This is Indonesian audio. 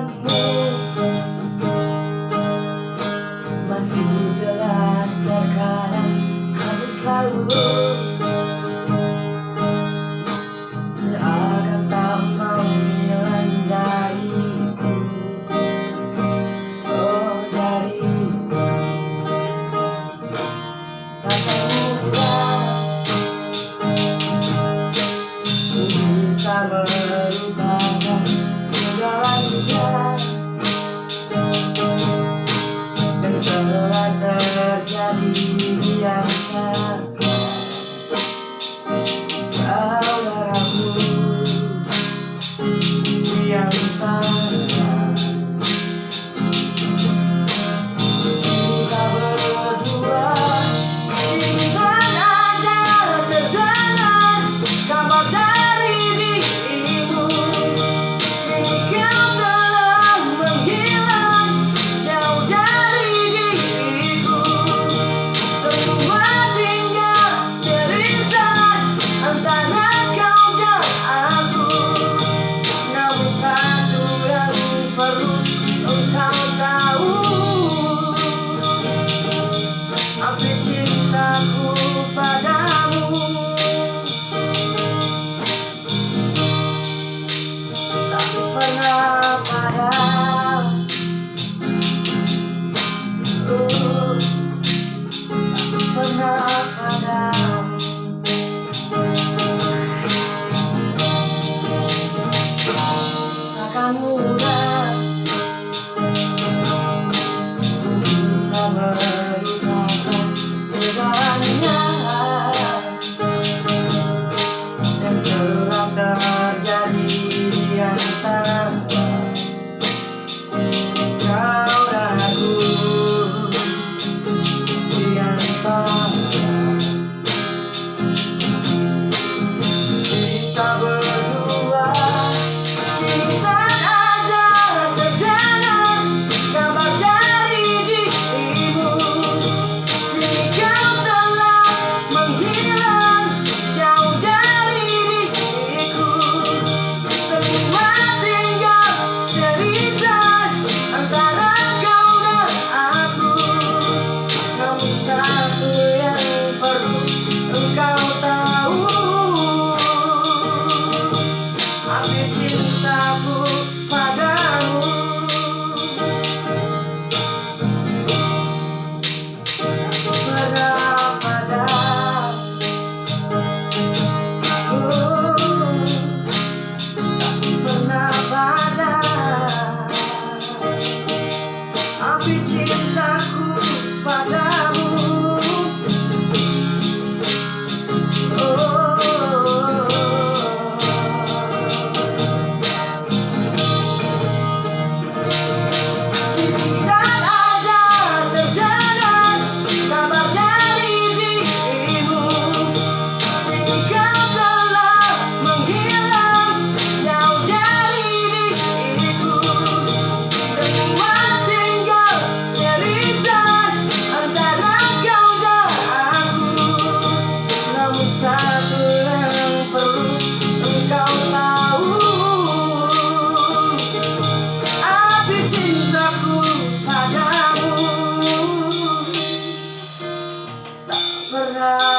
denganmu masih jelas terkadang habis lalu, seakan tak mau hilang dariku, oh dariku. Takkan mudah ku bisa melupakan segalanya yang telah terjadi di antara kau dan aku, di antara kita berdua. Ingat ada terdengar kabar dari dirimu, kini kau telah menghilang jauh dari diriku. Semua tinggal cerita antara kau dan aku, namun satu yang perlu engkau tahu, api cintaku padamu tak pernah padam. Tak pernah padam. Takkan mudah ku bisa melupakan segalanya yang telah terjadi di antara kau dan aku, di antara kita berdua. Ingat ada terdengar kabar dari dirimu, kini kau telah menghilang jauh dari diriku. Semua tinggal cerita antara kau dan aku, namun satu yang perlu engkau tahu, api cintaku padamu tak pernah padam. Tak pernah padam, api cintaku padamu. Ingat ada terdengar kabar dari dirimu, kini kau telah menghilang jauh dari diriku. Semua tinggal cerita antara kau dan aku, namun satu yang perlu engkau tahu, api cintaku padamu tak pernah